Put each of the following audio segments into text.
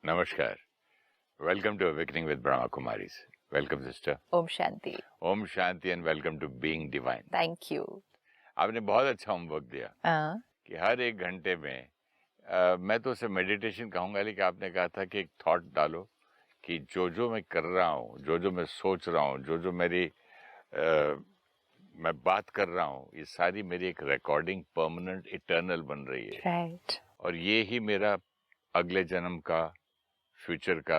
Namaskar. Welcome to Awakening with Brahma Kumaris. Welcome, sister. Om Shanti. Om Shanti and welcome to Being Divine. Thank you. आपने बहुत अच्छा homework दिया कि हर एक घंटे में मैं तो उसे मेडिटेशन कहूँगा, लेकिन आपने कहा था कि एक थॉट डालो कि जो मैं कर रहा हूँ, जो मैं सोच रहा हूँ, जो मेरी मैं बात कर रहा हूँ, ये सारी मेरी एक रिकॉर्डिंग परमानेंट इटर्नल बन रही है. Right. और ये ही मेरा अगले जन्म का, फ्यूचर का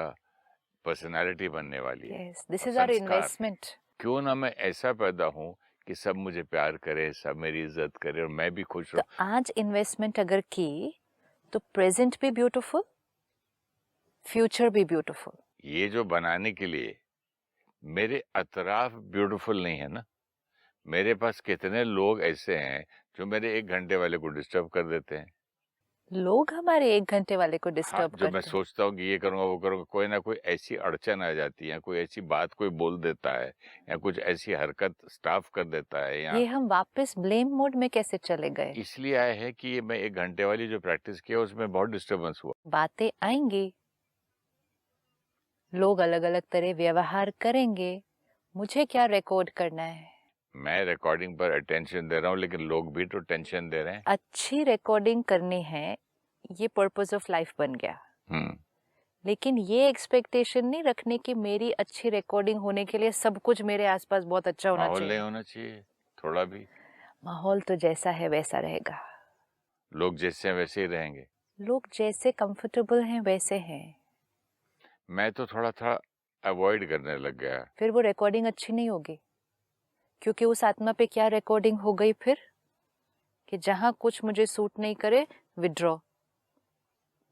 पर्सनालिटी बनने वाली है. Yes, this is our investment. क्यों ना मैं ऐसा पैदा हूँ कि सब मुझे प्यार करे, सब मेरी इज्जत करे और मैं भी खुश रहूं. तो आज इन्वेस्टमेंट अगर की तो प्रेजेंट भी ब्यूटीफुल, फ्यूचर भी ब्यूटीफुल. ये जो बनाने के लिए मेरे अतराफ ब्यूटीफुल नहीं है ना. मेरे पास कितने लोग ऐसे हैं जो मेरे 1 घंटे वाले को डिस्टर्ब कर देते हैं. लोग हमारे 1 घंटे वाले को डिस्टर्ब करते हैं. जो मैं सोचता हूँ कि ये करूँगा वो करूँगा, कोई ना कोई ऐसी अड़चन आ जाती है, कोई ऐसी बात कोई बोल देता है या कुछ ऐसी हरकत स्टाफ कर देता है. या ये हम वापस ब्लेम मोड में कैसे चले गए? इसलिए आए हैं कि मैं 1 घंटे वाली जो प्रैक्टिस किया उसमें बहुत डिस्टर्बेंस हुआ. बातें आएंगी, लोग अलग अलग तरह व्यवहार करेंगे. मुझे क्या रिकॉर्ड करना है? मैं रिकॉर्डिंग पर अटेंशन दे रहा हूँ, लेकिन लोग भी तो टेंशन दे रहे हैं. अच्छी रिकॉर्डिंग करनी है, ये पर्पस ऑफ लाइफ बन गया. लेकिन ये एक्सपेक्टेशन नहीं रखने की मेरी अच्छी रिकॉर्डिंग होने के लिए सब कुछ मेरे आसपास बहुत अच्छा होना चाहिए. माहौल नहीं होना चाहिए थोड़ा भी. माहौल तो जैसा है वैसा रहेगा. लोग जैसे हैं वैसे ही रहेंगे. लोग जैसे कंफर्टेबल हैं वैसे हैं. मैं तो थोड़ा था अवॉइड करने लग गया. फिर वो रिकॉर्डिंग अच्छी नहीं होगी, क्योंकि उस आत्मा पे क्या रिकॉर्डिंग हो गई फिर कि जहां कुछ मुझे सूट नहीं करे विड्रॉ,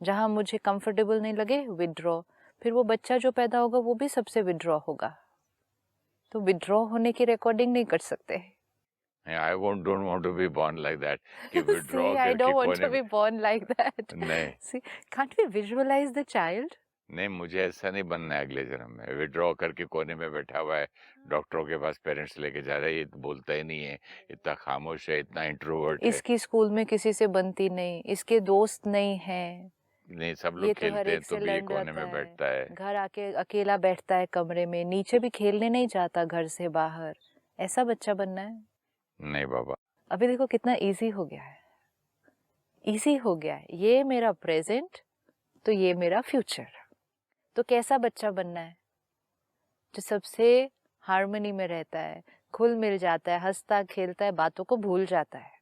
जहां मुझे कंफर्टेबल नहीं लगे विड्रॉ. फिर वो बच्चा जो पैदा होगा वो भी सबसे विड्रॉ होगा. तो विड्रॉ होने की रिकॉर्डिंग नहीं कर सकते. I don't want to be born like that. कि withdraw See, I करके don't want कोने to be born like that. नहीं. See, can't we visualize the child? नहीं, मुझे ऐसा नहीं बनना है अगले जन्म में. विड्रॉ करके कोने में बैठा हुआ है, डॉक्टरों के पास पेरेंट्स लेके जा रहा है, ये बोलता ही नहीं है, इतना खामोश है, इतना इंट्रोवर्ट है. इसकी स्कूल में किसी से बनती नहीं, इसके दोस्त नहीं है. नहीं, सब लोग खेलते हैं तो भी ये कोने में बैठता है. घर आके अकेला बैठता है कमरे में, नीचे भी खेलने नहीं जाता घर से बाहर. ऐसा बच्चा बनना है? नहीं बाबा. अभी देखो कितना इजी हो गया है. इजी हो गया है. ये मेरा प्रेजेंट तो ये मेरा फ्यूचर. तो कैसा बच्चा बनना है? जो सबसे हार्मनी में रहता है, खुल मिल जाता है, हंसता खेलता है, बातों को भूल जाता है,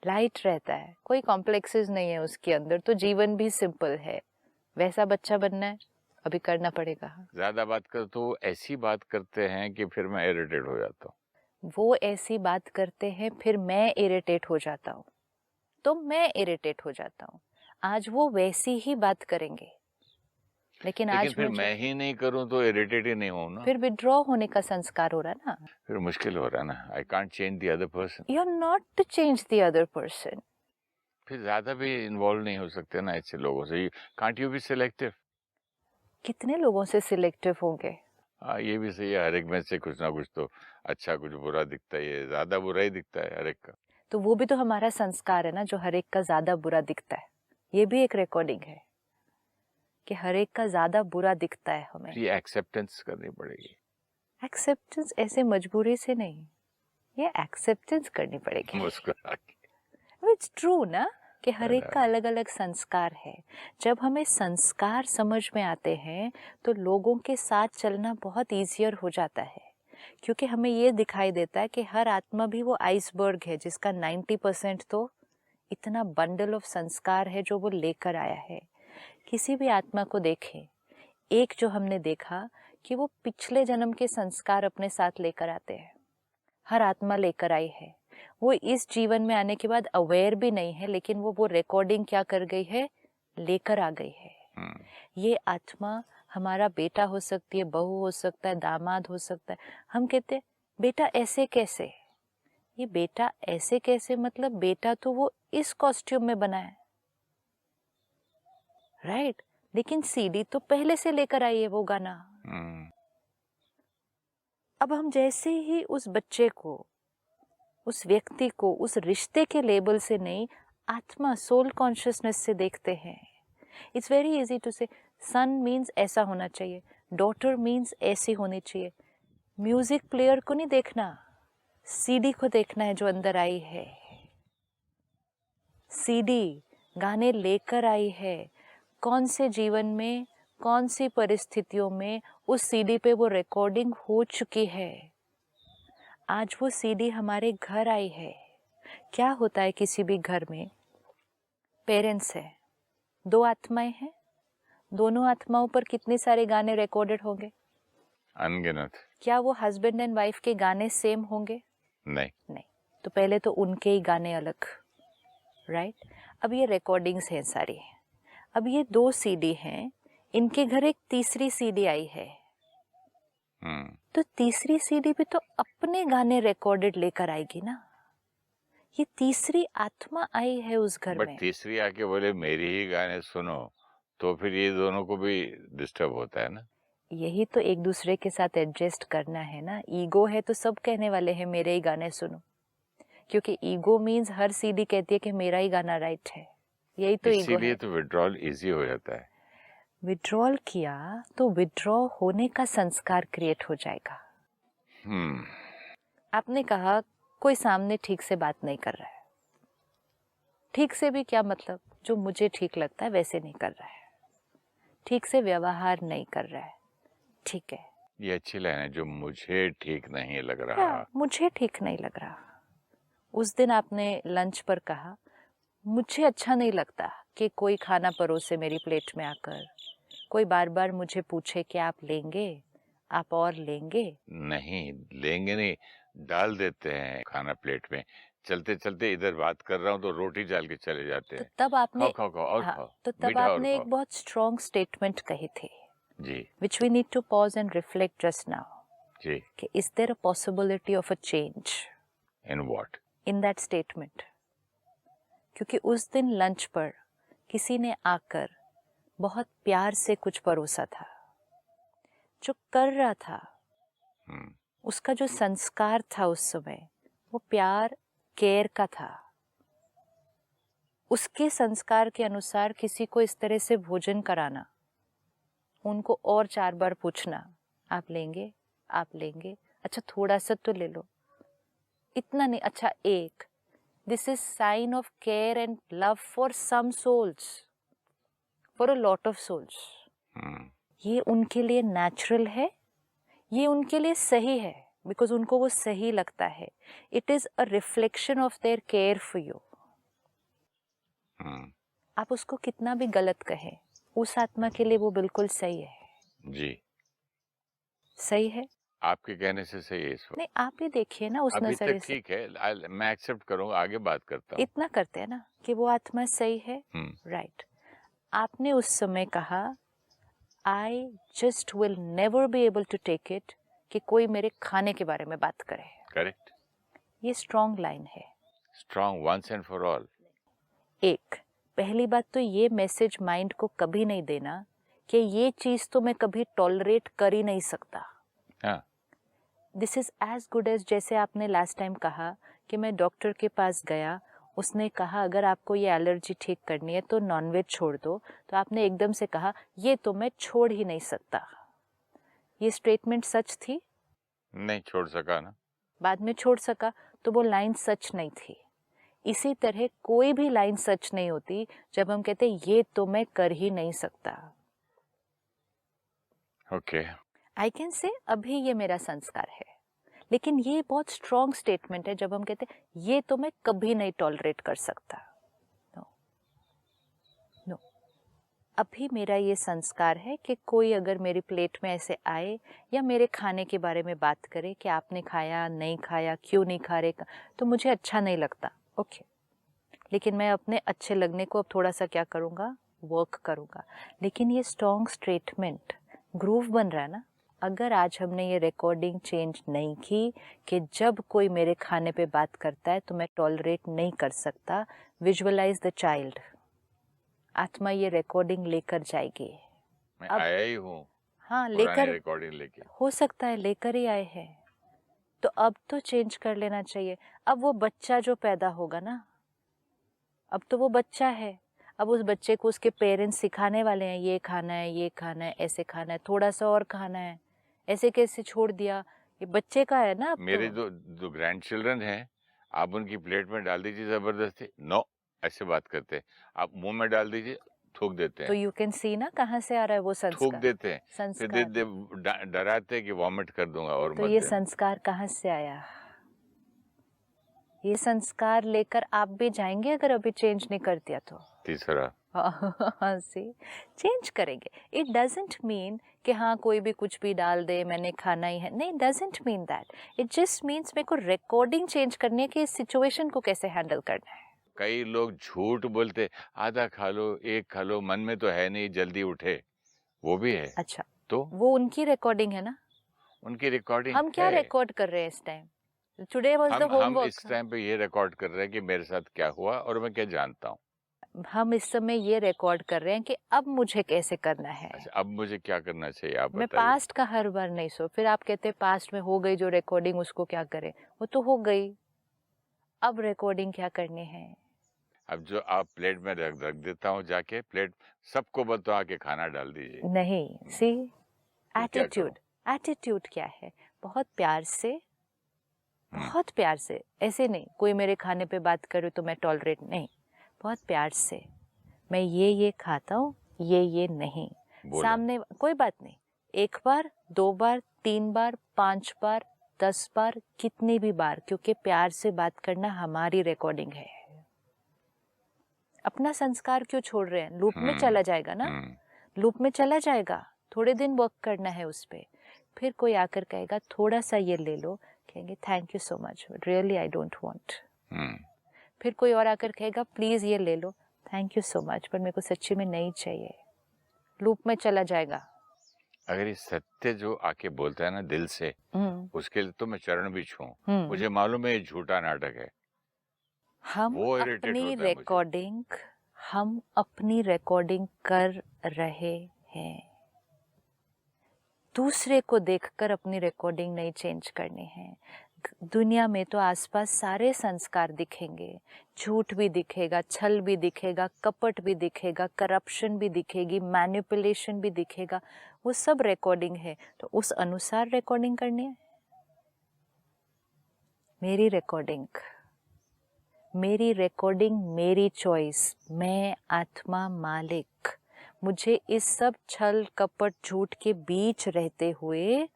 लाइट रहता है, कोई कॉम्प्लेक्सेस नहीं है उसके अंदर, तो जीवन भी सिंपल है. वैसा बच्चा बनना है, अभी करना पड़ेगा. ज्यादा बात कर तो ऐसी बात करते हैं कि फिर मैं इरिटेट हो जाता हूँ. वो ऐसी बात करते हैं फिर मैं इरिटेट हो जाता हूँ. तो मैं इरिटेट हो जाता हूँ. आज वो वैसी ही बात करेंगे, लेकिन आज फिर मैं ही नहीं करूं तो इरिटेट ही नहीं हूं ना. फिर विड्रॉ होने का संस्कार हो रहा है ना. फिर मुश्किल हो रहा है ना. I can't change the other person. You are not to change the other person. फिर ज्यादा भी इन्वॉल्व नहीं हो सकते ना ऐसे लोगों से. Can't you be selective? कितने लोगों से सिलेक्टिव होंगे? हाँ, ये भी सही है. हर एक में से कुछ ना कुछ तो अच्छा कुछ बुरा दिखता है. ये ज्यादा बुरा ही दिखता है हर एक का. तो वो भी तो हमारा संस्कार है ना, जो हर एक का ज्यादा बुरा दिखता है. ये भी एक रिकॉर्डिंग है कि हर एक का ज्यादा बुरा दिखता है. हमें ये एक्सेप्टेंस करनी पड़ेगी. एक्सेप्टेंस ऐसे मजबूरी से नहीं, ये एक्सेप्टेंस करनी पड़ेगी. मुस्कुरा के. इट्स ट्रू ना कि हर एक का अलग अलग संस्कार है. जब हमें संस्कार समझ में आते हैं तो लोगों के साथ चलना बहुत ईजियर हो जाता है, क्योंकि हमें ये दिखाई देता है कि हर आत्मा भी वो आइसबर्ग है जिसका 90% तो इतना बंडल ऑफ संस्कार है जो वो लेकर आया है. किसी भी आत्मा को देखें, एक जो हमने देखा कि वो पिछले जन्म के संस्कार अपने साथ लेकर आते हैं. हर आत्मा लेकर आई है. वो इस जीवन में आने के बाद अवेयर भी नहीं है, लेकिन वो रिकॉर्डिंग क्या कर गई है, लेकर आ गई है. ये आत्मा हमारा बेटा हो सकती है, बहू हो सकता है, दामाद हो सकता है. हम कहते हैं बेटा ऐसे कैसे. ये बेटा ऐसे कैसे मतलब बेटा तो वो इस कॉस्ट्यूम में बना है, राइट. लेकिन सीडी तो पहले से लेकर आई है वो गाना. अब हम जैसे ही उस बच्चे को, उस व्यक्ति को उस रिश्ते के लेबल से नहीं, आत्मा सोल कॉन्शियसनेस से देखते हैं इट्स वेरी इजी टू से सन मीन्स ऐसा होना चाहिए, डॉटर मीन्स ऐसी होनी चाहिए। म्यूजिक प्लेयर को नहीं देखना, सीडी को देखना है जो अंदर आई है। सीडी गाने लेकर आई है, कौन से जीवन में, कौन सी परिस्थितियों में उस सीडी पे वो रिकॉर्डिंग हो चुकी है। आज वो सीडी हमारे घर आई है। क्या होता है किसी भी घर में, पेरेंट्स है, दो आत्माएं हैं, दोनों आत्माओं पर कितने सारे गाने रिकॉर्डेड होंगे? अनगिनत। क्या वो हस्बैंड एंड वाइफ के गाने सेम होंगे? नहीं। तो पहले तो उनके ही गाने अलग, राइट? अब ये रिकॉर्डिंग्स हैं सारी। अब ये 2 सीडी हैं, इनके घर एक तीसरी सीडी आई है। तो तीसरी सीडी भी तो अपने गाने रिकॉर्डेड लेकर आएगी ना। ये तीसरी आत्मा आई है उस घर में। बट तीसरी आके बोले मेरी ही गाने सुनो, तो फिर ये दोनों को भी डिस्टर्ब होता है ना। यही तो एक दूसरे के साथ एडजस्ट करना है ना। ईगो है तो सब कहने वाले हैं मेरे ही गाने सुनो, क्योंकि ईगो मीन्स हर सीडी कहती है कि मेरा ही गाना राइट है। यही तो ईगो है। इसीलिए तो विड्रॉल इजी हो जाता है। विड्रॉल किया तो विड्रॉ होने का संस्कार क्रिएट हो जाएगा। आपने कहा कोई सामने ठीक से बात नहीं कर रहा है। ठीक से भी क्या मतलब, जो मुझे ठीक लगता है वैसे नहीं कर रहा है, ठीक से व्यवहार नहीं कर रहा है। ठीक है, ये अच्छी लाइन है, जो मुझे ठीक नहीं लग रहा। मुझे ठीक नहीं लग रहा। उस दिन आपने लंच पर कहा मुझे अच्छा नहीं लगता कि कोई खाना परोसे मेरी प्लेट में आकर, कोई बार बार मुझे पूछे कि आप लेंगे, आप और लेंगे। नहीं लेंगे नहीं, डाल देते हैं खाना प्लेट में। चलते चलते इधर बात कर रहा हूँ तो रोटी डाल के चले जाते हैं। तो तब आपने खाओ और खाओ। तो तब आपने एक बहुत स्ट्रॉन्ग स्टेटमेंट कही थी जी, which we need to pause and reflect just now. जी। कि is there a possibility of a change? In what? In that statement. क्योंकि उस दिन लंच पर किसी ने आकर बहुत प्यार से कुछ परोसा था। जो कर रहा था उसका जो संस्कार था उस समय, वो प्यार, केयर का था। उसके संस्कार के अनुसार किसी को इस तरह से भोजन कराना, उनको और 4 बार पूछना, आप लेंगे, आप लेंगे, अच्छा थोड़ा सा तो ले लो, इतना नहीं, अच्छा एक। This is sign of care and love for some souls, for a lot of souls. ये उनके लिए नेचुरल है, ये उनके लिए सही है, बिकॉज उनको वो सही लगता है। It is a reflection of their care for you. आप उसको कितना भी गलत कहें, उस आत्मा के लिए वो बिल्कुल सही है। जी, सही है। आपके कहने से सही है। नहीं, आप ही देखिए ना उस नजरिए से। ठीक है, मैं एक्सेप्ट करूंगा, आगे बात करता हूँ। इतना करते हैं ना कि वो आत्मा सही है, राइट। आपने उस समय कहा I just will never be able to take it कि कोई मेरे खाने के बारे में बात करे। करेक्ट। ये स्ट्रॉन्ग लाइन है। Strong, once and for all. एक, पहली बात तो ये मैसेज माइंड को कभी नहीं देना कि ये चीज तो मैं कभी टॉलरेट कर ही नहीं सकता। This is as good as, जैसे आपने लास्ट टाइम कहा कि मैं डॉक्टर के पास गया, उसने कहा अगर आपको ये एलर्जी ठीक करनी है तो नॉनवेज छोड़ दो, तो आपने एकदम से कहा ये तो मैं छोड़ ही नहीं सकता। ये स्टेटमेंट सच थी? नहीं छोड़ सका ना। बाद में छोड़ सका, तो वो लाइन सच नहीं थी। इसी तरह कोई भी लाइन सच नहीं होती जब हम कहते ये तो मैं कर ही नहीं सकता। ओके, आई कैन से अभी ये मेरा संस्कार है, लेकिन ये बहुत स्ट्रॉन्ग स्टेटमेंट है जब हम कहते ये तो मैं कभी नहीं टॉलरेट कर सकता। नो, अभी मेरा ये संस्कार है कि कोई अगर मेरी प्लेट में ऐसे आए या मेरे खाने के बारे में बात करे कि आपने खाया, नहीं खाया, क्यों नहीं खा रहे, तो मुझे अच्छा नहीं लगता। ओके, लेकिन मैं अपने अच्छे लगने को अब थोड़ा सा क्या करूँगा, वर्क करूँगा। लेकिन ये स्ट्रॉन्ग स्टेटमेंट ग्रूव बन रहा है ना। अगर आज हमने ये रिकॉर्डिंग चेंज नहीं की कि जब कोई मेरे खाने पे बात करता है तो मैं टॉलरेट नहीं कर सकता, विजुअलाइज द चाइल्ड, आत्मा ये रिकॉर्डिंग लेकर जाएगी। मैं आया ही हूँ। हाँ, लेकर, रिकॉर्डिंग लेके हो सकता है लेकर ही आए हैं, तो अब तो चेंज कर लेना चाहिए। अब वो बच्चा जो पैदा होगा ना, अब तो वो बच्चा है, अब उस बच्चे को उसके पेरेंट्स सिखाने वाले हैं, ये खाना है, ये खाना है, ऐसे खाना है, थोड़ा सा और खाना है, ऐसे कैसे छोड़ दिया, ये बच्चे का है ना। अब मेरे तो जो ग्रैंड चिल्ड्रन हैं, आप उनकी प्लेट में डाल दीजिए जबरदस्ती, नो ऐसे बात करते हैं। आप मुंह में डाल दीजिए, थूक देते तो हैं, यू कैन सी ना कहाँ से आ रहा है वो थूक संस्कार। देते हैं, फिर संस्कार डराते हैं कि वॉमिट कर दूंगा और तो मत ये देना। संस्कार कहाँ से आया? ये संस्कार लेकर आप भी जाएंगे अगर अभी चेंज नहीं कर दिया तो। तीसरा, सी चेंज करेंगे। इट डजेंट मीन कि हाँ कोई भी कुछ भी डाल दे मैंने खाना ही है, नहीं, doesn't mean that. It just means मेरे को रिकॉर्डिंग चेंज करनी है कि इस सिचुएशन को कैसे हैंडल करना है। कई लोग झूठ बोलते, आधा खा लो, एक खा लो, मन में तो है नहीं, जल्दी उठे, वो भी है। अच्छा, तो वो उनकी रिकॉर्डिंग है ना, उनकी रिकॉर्डिंग हम क्या है। रिकॉर्ड कर रहे हैं इस टाइम? टुडे वाज द हम इस होमवर्क। टाइम पे ये रिकॉर्ड कर रहे हैं कि मेरे साथ क्या हुआ और मैं क्या जानता हूँ। हम इस समय ये रिकॉर्ड कर रहे हैं कि अब मुझे कैसे करना है। अच्छा, अब मुझे क्या करना चाहिए, आप मैं बताइए। पास्ट का हर बार नहीं सो, फिर आप कहते हैं पास्ट में हो गई जो रिकॉर्डिंग उसको क्या करें, वो तो हो गई, अब रिकॉर्डिंग क्या करनी है। अब जो आप प्लेट में रख रख देता हूँ, जाके प्लेट सबको बता के खाना डाल दीजिए। नहीं, सी फिर क्या करूं? एटीट्यूड, एटीट्यूड क्या है? बहुत प्यार से, हम्म, बहुत प्यार से, ऐसे नहीं कोई मेरे खाने पे बात करे तो मैं टॉलरेट नहीं, बहुत प्यार से मैं ये खाता हूँ, ये नहीं, बोला। सामने कोई बात नहीं, एक बार, दो बार, तीन बार, 5 बार, 10 बार, कितनी भी बार, क्योंकि प्यार से बात करना हमारी रिकॉर्डिंग है। अपना संस्कार क्यों छोड़ रहे हैं? लूप में चला जाएगा ना, लूप में चला जाएगा, थोड़े दिन वर्क करना है उस पे, फिर कोई आकर कहेगा थोड़ा सा ये ले लो, कहेंगे thank you so much, really I don't want. फिर कोई और आकर कहेगा प्लीज ये ले लो, थैंक यू सो मच, पर मेरे को सच्ची में नहीं चाहिए, लूप में चला जाएगा। अगर ये सत्य जो आके बोलता है ना दिल से, उसके लिए तो मैं चरण भी छूं। मुझे मालूम है ये झूठा नाटक है, हम वो इरिटेट अपनी होता है मुझे। रिकॉर्डिंग, हम अपनी रिकॉर्डिंग कर रहे हैं, दूसरे को देखकर अपनी रिकॉर्डिंग नहीं चेंज करनी है। दुनिया में तो आसपास सारे संस्कार दिखेंगे, झूठ भी दिखेगा, छल भी दिखेगा, कपट भी दिखेगा, करप्शन भी दिखेगी, मैनिपुलेशन भी दिखेगा, वो सब रिकॉर्डिंग है, तो उस अनुसार रिकॉर्डिंग करनी है। मेरी रिकॉर्डिंग, मेरी रिकॉर्डिंग, मेरी चॉइस, मैं आत्मा मालिक, मुझे इस सब छल कपट झूठ के बीच रहते हुए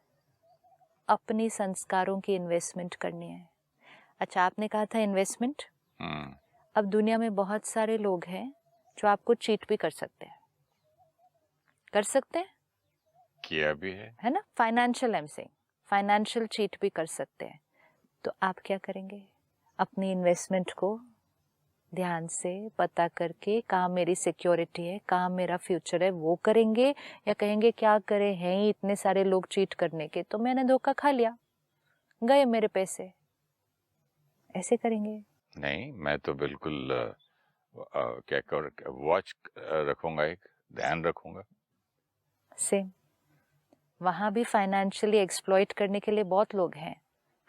अपनी संस्कारों की इन्वेस्टमेंट करनी है। अच्छा, आपने कहा था इन्वेस्टमेंट, अब दुनिया में बहुत सारे लोग हैं जो आपको चीट भी कर सकते हैं, कर सकते हैं, किया भी है ना, financial, I am saying financial cheat भी कर सकते हैं। तो आप क्या करेंगे? अपनी इन्वेस्टमेंट को ध्यान से पता करके कहाँ मेरी सिक्योरिटी है, कहाँ मेरा फ्यूचर है, वो करेंगे, या कहेंगे क्या करें, हैं ही इतने सारे लोग चीट करने के, तो मैंने धोखा खा लिया, गए मेरे पैसे, ऐसे करेंगे? नहीं, मैं तो बिल्कुल क्या कर वॉच रखूंगा, एक ध्यान रखूंगा। सेम, वहाँ भी फाइनेंशियली एक्सप्लॉइट करने के लिए बहुत लोग हैं,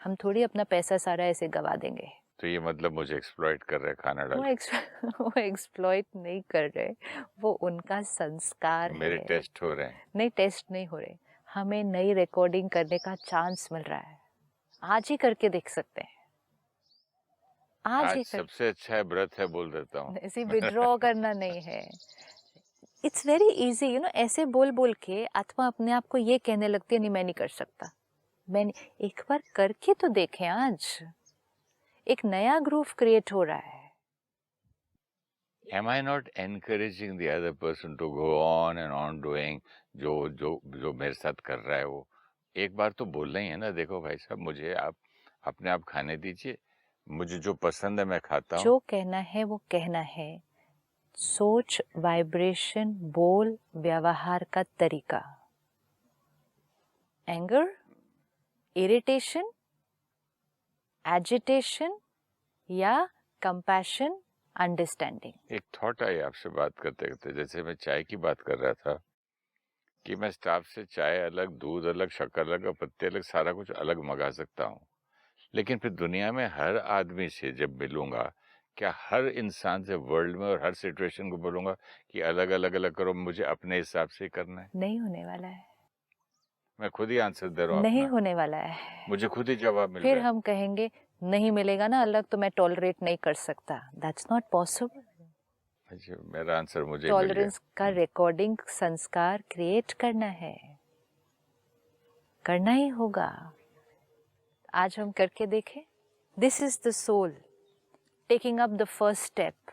हम थोड़ी अपना पैसा सारा ऐसे गवा देंगे। तो ये मतलब मुझे एक्सप्लॉइट कर रहे खाना डाल वो एक्सप्लॉइट नहीं कर रहे, वो उनका संस्कार मेरे है। टेस्ट हो रहे हैं। नहीं, टेस्ट नहीं हो रहे, हमें नई रिकॉर्डिंग करने का चांस मिल रहा है, आज ही करके देख सकते हैं, आज ही सबसे अच्छा है व्रत है, बोल देता हूँ। ऐसे विड्रॉ करना नहीं है। It's very easy, you know, ऐसे बोल बोल के आत्मा अपने आप को ये कहने लगती है नहीं मैं नहीं कर सकता, मैंने एक बार करके तो देखें, आज एक नया ग्रूव क्रिएट हो रहा है। Am I not encouraging the other person to go on and on doing जो जो जो मेरे साथ कर रहा है? वो एक बार तो बोलना ही है ना, देखो भाई साहब, मुझे आप अपने आप खाने दीजिए, मुझे जो पसंद है मैं खाता हूँ। जो कहना है वो कहना है, सोच, वाइब्रेशन, बोल, व्यवहार का तरीका, एंगर, इरिटेशन, एजिटेशन या कंपैशन, अंडरस्टैंडिंग। एक थॉट आई आपसे बात करते करते, जैसे मैं चाय की बात कर रहा था कि मैं स्टाफ से चाय अलग, दूध अलग, शक्कर अलग और पत्ते अलग, सारा कुछ अलग मंगा सकता हूँ, लेकिन फिर दुनिया में हर आदमी से जब मिलूंगा, क्या हर इंसान से वर्ल्ड में और हर सिचुएशन को बोलूंगा कि अलग अलग अलग करो, मुझे अपने हिसाब से ही करना है? नहीं होने वाला है, मैं खुद ही आंसर दे रहा हूँ नहीं अपना, होने वाला है। मुझे खुद ही जवाब मिल फिर रहा है। हम कहेंगे नहीं मिलेगा ना अलग तो मैं टॉलरेट नहीं कर सकता। That's not possible. अच्छा, मेरा आंसर मुझे ही मिल गया। टॉलरेंस का रिकॉर्डिंग संस्कार क्रिएट करना है, करना ही होगा। आज हम करके देखें। This is the soul taking up the first step.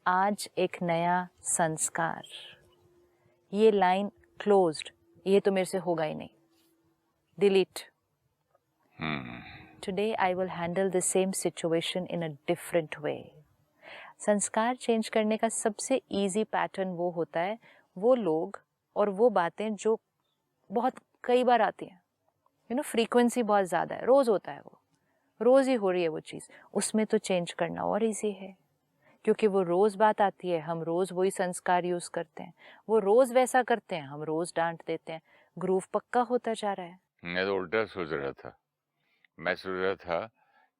आज एक नया संस्कार। ये लाइन क्लोज्ड, ये तो मेरे से होगा ही नहीं, delete. Today I will handle the same situation in a different वे। संस्कार चेंज करने का सबसे इजी पैटर्न वो होता है, वो लोग और वो बातें जो बहुत कई बार आती हैं, फ्रीक्वेंसी बहुत ज़्यादा है, रोज़ होता है, वो रोज़ ही हो रही है वो चीज़, उसमें तो चेंज करना और इजी है, क्योंकि वो रोज़ बात आती है, हम रोज़ वही संस्कार यूज़ करते हैं, वो रोज़ वैसा करते हैं, हम रोज़ डांट देते हैं, ग्रूव पक्का होता जा रहा है। मैं तो उल्टा सोच रहा था, मैं सोच रहा था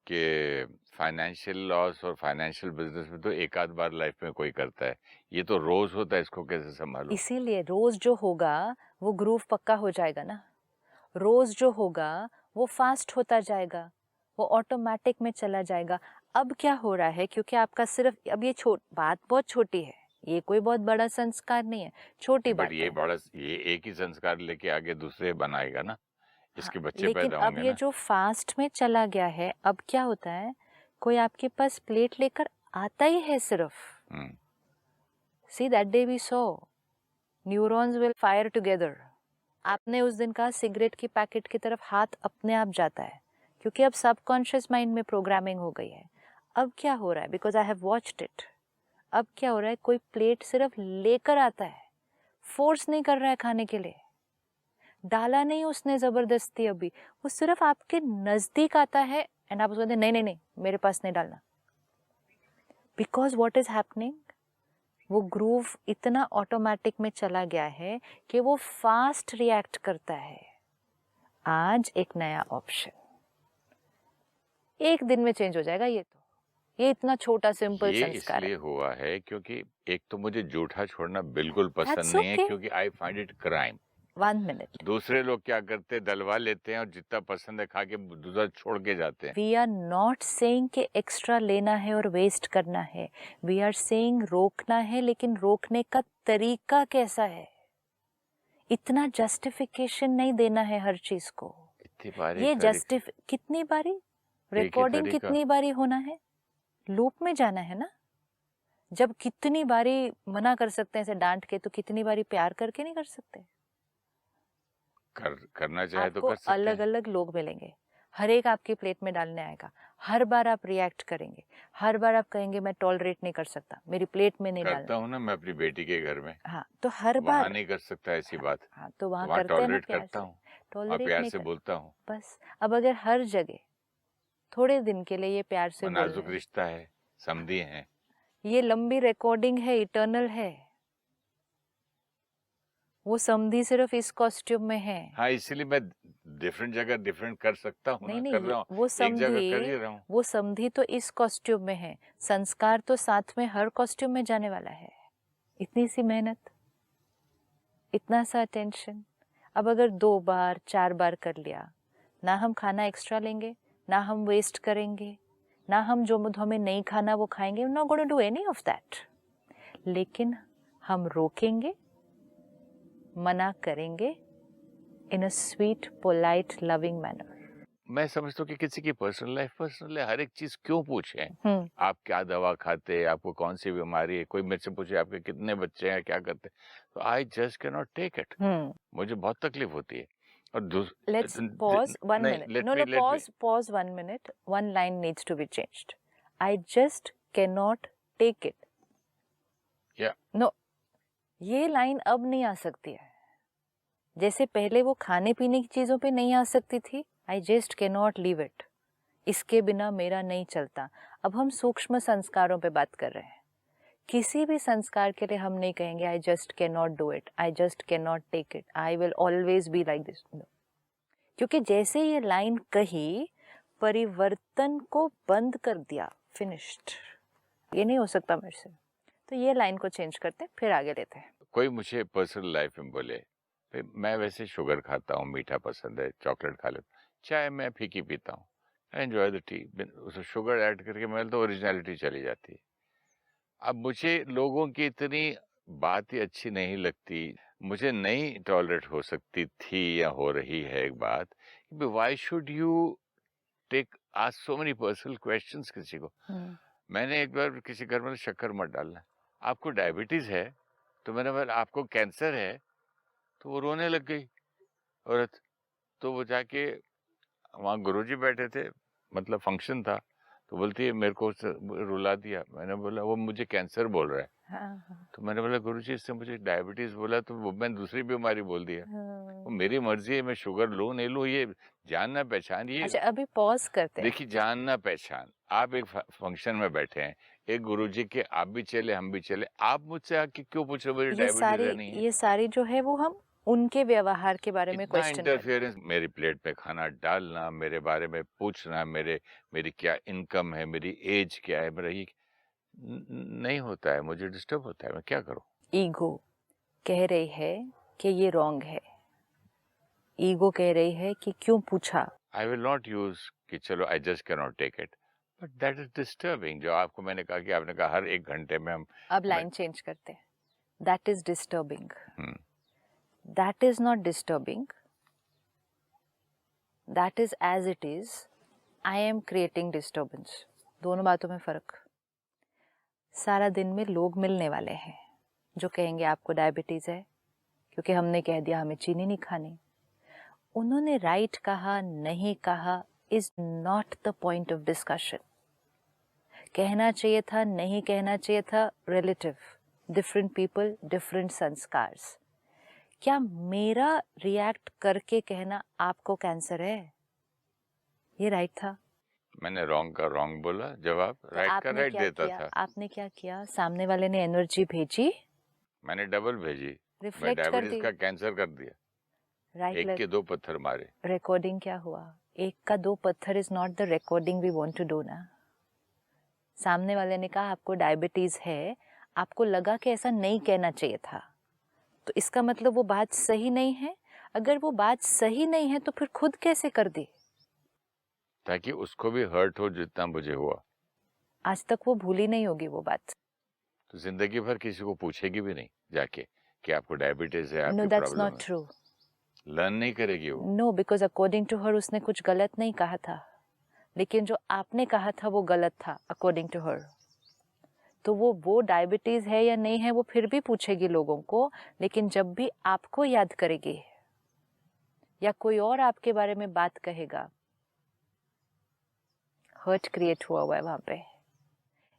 कि फाइनेंशियल लॉस और फाइनेंशियल बिजनेस में तो एक आध बार लाइफ में कोई करता है, ये तो रोज होता है, इसको कैसे संभालूं? इसीलिए रोज़ जो होगा वो ग्रूव पक्का हो जाएगा ना, रोज़ जो होगा वो फास्ट होता जाएगा, वो ऑटोमेटिक में चला जाएगा। अब क्या हो रहा है, क्योंकि आपका सिर्फ अब ये बात बहुत छोटी है, ये कोई बहुत बड़ा संस्कार नहीं है, छोटी बात है। ये एक ही संस्कार लेके आगे दूसरे बनाएगा ना, इसके बच्चे लेकिन पैदा अब होंगे ये ना। जो फास्ट में चला गया है, अब क्या होता है, कोई आपके पास प्लेट लेकर आता ही है सिर्फ। See that day we saw neurons will fire together. आपने उस दिन कहा सिगरेट की पैकेट की तरफ हाथ अपने आप जाता है, क्योंकि अब सबकॉन्शियस माइंड में प्रोग्रामिंग हो गई है। अब क्या हो रहा है, because I have watched it, अब क्या हो रहा है, कोई प्लेट सिर्फ लेकर आता है, फोर्स नहीं कर रहा है खाने के लिए, डाला नहीं उसने जबरदस्ती, अभी वो सिर्फ आपके नजदीक आता है एंड आप उसको कहते हैं नहीं नहीं नहीं मेरे पास नहीं डालना। बिकॉज व्हाट इज हैपनिंग, वो ग्रूव इतना ऑटोमेटिक में चला गया है कि वो फास्ट रिएक्ट करता है। आज एक नया ऑप्शन, एक दिन में चेंज हो जाएगा, ये इतना छोटा सिंपल ये संस्कार इसलिए है। हुआ है क्योंकि एक तो मुझे जूठा छोड़ना बिल्कुल पसंद That's नहीं है, okay. क्योंकि I find it crime. 1 minute. दूसरे लोग क्या करते हैं, डलवा लेते हैं और जितना पसंद है खा के दूसरा छोड़ के जाते हैं। वी आर नॉट सेइंग कि एक्स्ट्रा लेना है और वेस्ट करना है, वी आर सेइंग रोकना है, लेकिन रोकने का तरीका कैसा है, इतना जस्टिफिकेशन नहीं देना है हर चीज को। ये कितनी बारी रिकॉर्डिंग, कितनी बारी होना है, लूप में जाना है ना। जब कितनी बारी मना कर सकते हैं ऐसे डांट के, तो कितनी बारी प्यार करके नहीं कर सकते। करना चाहे तो आपको कर सकते अलग हैं। अलग लोग मिलेंगे, हर एक आपकी प्लेट में डालने आएगा, हर बार आप रिएक्ट करेंगे, हर बार आप कहेंगे मैं टॉलरेट नहीं कर सकता, मेरी प्लेट में नहीं डालना। करता हूँ ना मैं अपनी बेटी के घर में। हाँ, तो हर वहाँ बार नहीं कर सकता ऐसी बात। हाँ, तो वहाँ वहाँ करते हैं ना टॉलरेट प्यार करता से, हूँ और टॉलरेट प्यार नहीं से कर बोलता हूँ। बस। अब अगर हर जगह थोड़े दिन के लिए ये प्यार से बोल नाजुक रहे हैं, रिश्ता है, समझी है, ये लंबी रिकॉर्डिंग है, इटर्नल है, वो समधी सिर्फ इस कॉस्ट्यूम में है। हाँ, इसीलिए मैं डिफरेंट जगह डिफरेंट कर सकता हूँ नहीं ना, नहीं, कर रहा हूँ, वो एक जगह कर ही समधी, रहा हूँ। वो समधी तो इस कॉस्ट्यूम में है, संस्कार तो साथ में हर कॉस्ट्यूम में जाने वाला है। इतनी सी मेहनत, इतना सा अटेंशन। अब अगर 2 बार 4 बार कर लिया, ना हम खाना एक्स्ट्रा लेंगे, ना हम वेस्ट करेंगे, ना हम जो हमें नहीं खाना वो खाएंगे, not going to do any of that. लेकिन हम रोकेंगे, मना करेंगे in a sweet polite loving manner. मैं समझता हूँ कि किसी की पर्सनल लाइफ पर्सनल है, हर एक चीज क्यों पूछें, आप क्या दवा खाते हैं, आपको कौन सी बीमारी है, कोई मेरे से पूछे आपके कितने बच्चे हैं, क्या करते हैं, तो I just can not take it. मुझे बहुत तकलीफ होती है। और let's pause 1 minute. No, pause 1 minute. One line needs to be changed. I just cannot take it. Yeah. No, ये लाइन अब नहीं आ सकती है, जैसे पहले वो खाने पीने की चीजों पे नहीं आ सकती थी। आई just can not leave it, इसके बिना मेरा नहीं चलता। अब हम सूक्ष्म संस्कारों पे बात कर रहे हैं, किसी भी संस्कार के लिए हम नहीं कहेंगे I just can not do it, I just can not take it, I will always be like this. क्योंकि जैसे ये लाइन कही, परिवर्तन को बंद कर दिया, फिनिश्ड। ये नहीं हो सकता मेरे से। तो ये लाइन को चेंज करते फिर आगे लेते हैं। कोई मुझे पर्सनल लाइफ में बोले, भाई मैं वैसे शुगर खाता हूँ, मीठा पसंद है, चॉकलेट खा लेता हूँ, चाय मैं फीकी पीता हूँ, आई एंजॉय द टी, उसमें शुगर ऐड करके मैं तो ओरिजिनलिटी चली जाती है। अब मुझे लोगों की इतनी बात ही अच्छी नहीं लगती, मुझे नहीं टॉलरेट हो सकती थी या हो रही है एक बात, why should you take ask so many personal questions किसी को। मैंने एक बार किसी घर में शक्कर मत डालना, आपको डायबिटीज है, तो मैंने बोला आपको कैंसर है, तो वो रोने लग गई औरत। तो वो जाके वहाँ गुरुजी बैठे थे, मतलब फंक्शन था, तो बोलती है मेरे को रुला दिया। मैंने बोला वो मुझे कैंसर बोल रहा है। हाँ। तो मैंने बोला गुरुजी इससे मुझे डायबिटीज बोला तो वो मैंने दूसरी बीमारी बोल दिया। वो मेरी मर्जी है, मैं शुगर लूं नहीं लूं, ये जानना पहचान। ये अच्छा अभी पॉज करते हैं। देखिए जानना पहचान, आप एक फंक्शन में बैठे हैं, एक गुरुजी के आप भी चले हम भी चले, आप मुझसे आके क्यों पूछ रहे हो मेरी डायबिटीज है नहीं है? ये सारी जो है वो हम उनके व्यवहार के बारे में इतना क्वेश्चन कर रहे हैं। इंटरफेरेंस, मेरी प्लेट पे खाना डालना, मेरे बारे में पूछना, मेरी क्या इनकम है, मेरी एज क्या है, मेरा ये नहीं होता है, मुझे डिस्टर्ब होता है, मैं क्या करूं? ईगो कह रही है कि ये रॉन्ग है, ईगो कह रही है कि क्यों पूछा। आई विल नॉट यूज कि चलो I just can not take it, but that is disturbing. जो आपको मैंने कहा कि आपने कहा हर एक घंटे में हम, अब लाइन चेंज करते हैं। That is disturbing, that is not disturbing, that is as it is, I am creating disturbance. दोनों बातों में फर्क। सारा दिन में लोग मिलने वाले हैं जो कहेंगे आपको डायबिटीज है क्योंकि हमने कह दिया हमें चीनी नहीं खानी। उन्होंने राइट कहा नहीं कहा is not the point of discussion. कहना चाहिए था नहीं कहना चाहिए था, रिलेटिव, डिफरेंट पीपल डिफरेंट संस्कार्स। क्या मेरा रिएक्ट करके कहना आपको कैंसर है ये राइट था? मैंने रॉन्ग का रॉन्ग बोला, जवाब राइट का राइट देता था। आपने क्या किया? सामने वाले ने एनर्जी भेजी, मैंने डबल भेजी, मैं रिफ्लेक्ट कर डायबिटीज दी, का कैंसर कर दिया। राइट। एक के दो पत्थर मारे। रिकॉर्डिंग क्या हुआ? एक का दो पत्थर is not the recording we want to do ना। सामने वाले ने कहा आपको डायबिटीज है, आपको लगा कि ऐसा नहीं कहना चाहिए था, तो इसका मतलब वो बात सही नहीं है। अगर वो बात सही नहीं है तो फिर खुद कैसे कर दी? ताकि उसको भी हर्ट हो जितना मुझे हुआ। आज तक वो भूली नहीं होगी वो बात। तो जिंदगी भर किसी को पूछेगी भी नहीं जाके कि आपको डायबिटीज है, नो आपकी दैट्स प्रॉब्लम नॉट है। ट्रू। लर्न नहीं करेगी वो। No, because according to her उसने कुछ गलत नहीं कहा था, लेकिन जो आपने कहा था वो गलत था अकॉर्डिंग टू हर। तो वो डायबिटीज है या नहीं है वो फिर भी पूछेगी लोगों को, लेकिन जब भी आपको याद करेगी या कोई और आपके बारे में बात कहेगा, हर्ट क्रिएट हुआ है वहां पे।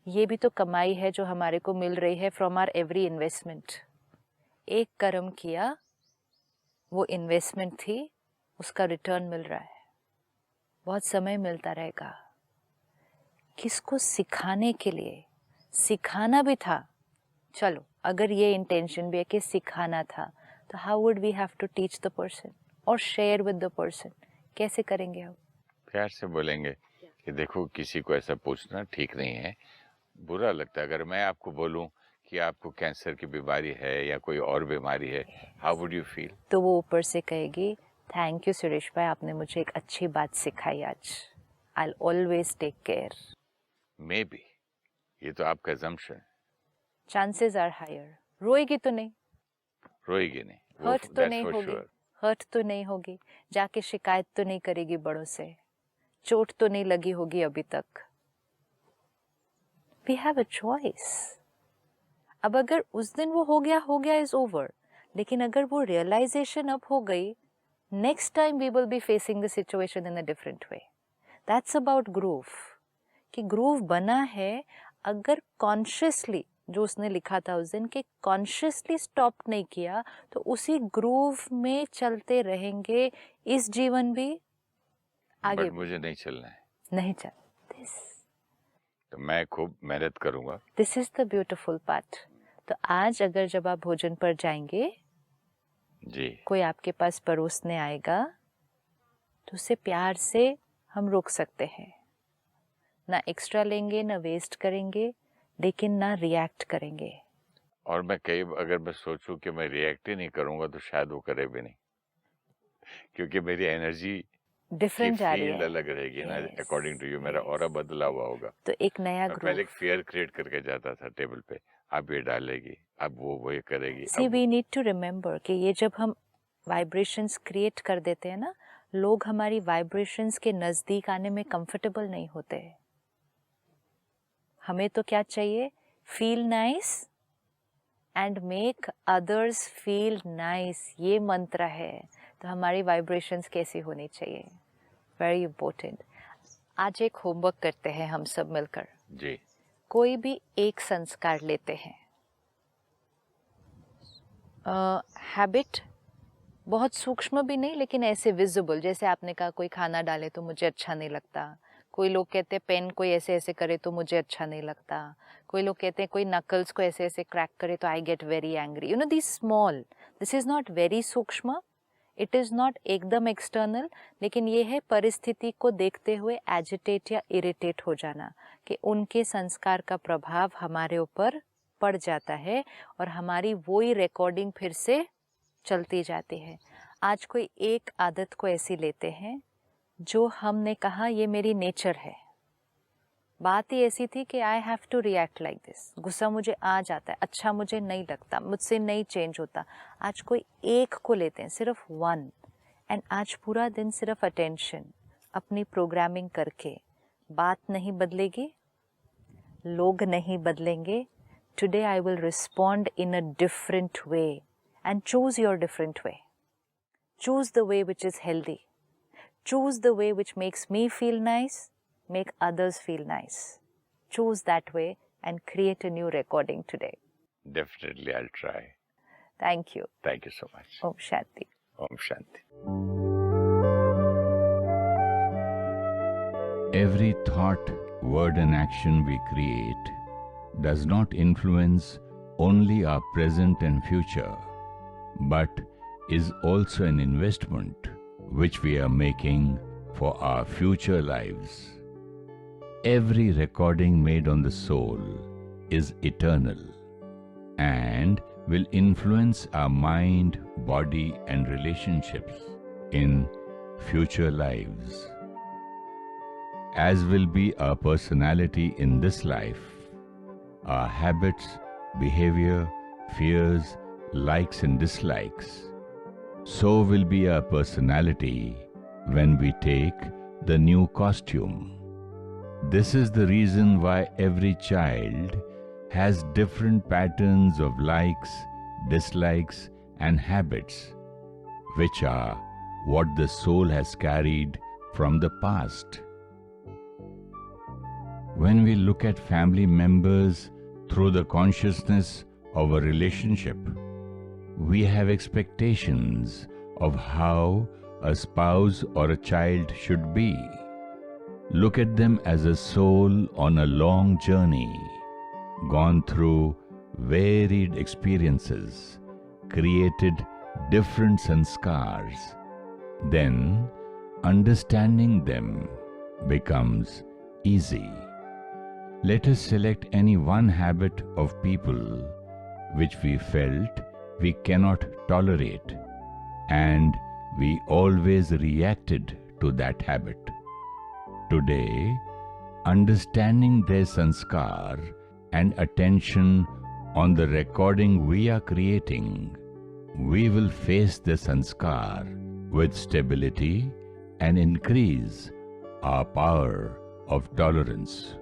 ये भी तो कमाई है जो हमारे को मिल रही है फ्रॉम आवर एवरी इन्वेस्टमेंट। एक कर्म किया, वो इन्वेस्टमेंट थी, उसका रिटर्न मिल रहा है, बहुत समय मिलता रहेगा। किसको सिखाने के लिए? सिखाना भी था, चलो अगर ये इंटेंशन भी है कि सिखाना था, तो how would we have to teach the person और शेयर विद द पर्सन? कैसे करेंगे हम? प्यार से बोलेंगे कि देखो किसी को ऐसा पूछना ठीक नहीं है, बुरा लगता है। अगर मैं आपको बोलूं कि आपको कैंसर की बीमारी है या कोई और बीमारी है, हाउ वुड यू फील? तो वो ऊपर से कहेगी थैंक यू सुरेश भाई, आपने मुझे एक अच्छी बात सिखाई आज, I will always take care. Maybe, ये तो आपका assumption। Chances are higher. रोएगी तो नहीं, रोएगी नहीं, हर्ट तो नहीं होगी, हर्ट तो नहीं होगी, जाके शिकायत तो नहीं करेगी बड़ों से, चोट तो नहीं लगी होगी अभी तक। We have a choice. अब अगर उस दिन वो हो गया इज ओवर, लेकिन अगर वो रियलाइजेशन अब हो गई, next time we will be facing the situation in a different way. That's about groove, कि ग्रूव बना है अगर कॉन्शियसली, जो उसने लिखा था उस दिन, कि कॉन्शियसली स्टॉप नहीं किया तो उसी ग्रूव में चलते रहेंगे इस जीवन भी, आगे मुझे नहीं चलना है, नहीं चल दिस, तो मैं खूब मेहनत करूंगा। This is the beautiful part. तो आज अगर जब आप भोजन पर जाएंगे जी, कोई आपके पास परोसने आएगा तो उसे प्यार से हम रोक सकते हैं, ना एक्स्ट्रा लेंगे ना वेस्ट करेंगे, लेकिन ना रिएक्ट करेंगे। और मैं अगर मैं सोचूं कि मैं रिएक्ट ही नहीं करूंगा तो शायद वो करे भी नहीं, क्योंकि मेरी एनर्जी डिफरेंट जा रही फील्ड है। अलग रहेगी ना। Yes, अकॉर्डिंग टू यू मेरा ऑरा बदला हुआ होगा। तो एक नया मैं ग्रुप। पहले एक फियर क्रिएट करके जाता था टेबल पे, अब ये डालेगी, अब वो ये करेगी। सी वी नीड टू रिमेम्बर कि ये जब हम वाइब्रेशंस क्रिएट कर देते हैं ना, लोग हमारी वाइब्रेशंस के नज़दीक आने में कंफर्टेबल नहीं होते। हमें तो क्या चाहिए? Feel nice and make others feel nice, ये मंत्र है। तो हमारी वाइब्रेशंस कैसी होनी चाहिए? Very important. आज एक होमवर्क करते हैं हम सब मिलकर जी। कोई भी एक संस्कार लेते हैं। हैबिट बहुत सूक्ष्म भी नहीं, लेकिन ऐसे विजिबल, जैसे आपने कहा कोई खाना डाले तो मुझे अच्छा नहीं लगता, कोई लोग कहते हैं पेन कोई ऐसे ऐसे करे तो मुझे अच्छा नहीं लगता, कोई लोग कहते हैं कोई नकल्स को ऐसे ऐसे क्रैक करे तो I get very angry. You know this small, this is not very सूक्ष्म, इट इज़ नॉट एकदम एक्सटर्नल, लेकिन ये है परिस्थिति को देखते हुए एजिटेट या इरिटेट हो जाना कि उनके संस्कार का प्रभाव हमारे ऊपर पड़ जाता है और हमारी वही रिकॉर्डिंग फिर से चलती जाती है। आज कोई एक आदत को ऐसी लेते हैं जो हमने कहा ये मेरी नेचर है। बात ही ऐसी थी कि I have to react like this, गुस्सा मुझे आ जाता है, अच्छा मुझे नहीं लगता, मुझसे नहीं चेंज होता। आज कोई एक को लेते हैं, सिर्फ वन, एंड आज पूरा दिन सिर्फ अटेंशन, अपनी प्रोग्रामिंग करके। बात नहीं बदलेगी, लोग नहीं बदलेंगे। Today I will respond in a different way and choose your different way. Choose the way which is healthy, choose the way which makes me feel nice, make others feel nice. Choose that way and create a new recording today. Definitely I'll try. Thank you. Thank you so much. Om Shanti. Om Shanti. Every thought, word and action we create does not influence only our present and future, but is also an investment which we are making for our future lives. Every recording made on the soul is eternal and will influence our mind, body and relationships in future lives. As will be our personality in this life, our habits, behavior, fears, likes and dislikes, so will be our personality when we take the new costume. This is the reason why every child has different patterns of likes, dislikes and habits, which are what the soul has carried from the past. When we look at family members through the consciousness of a relationship, we have expectations of how a spouse or a child should be. Look at them as a soul on a long journey, gone through varied experiences, created different sanskars. Then, understanding them becomes easy. Let us select any one habit of people which we felt we cannot tolerate, and we always reacted to that habit. Today, understanding their sanskar and attention on the recording we are creating, we will face the sanskar with stability and increase our power of tolerance.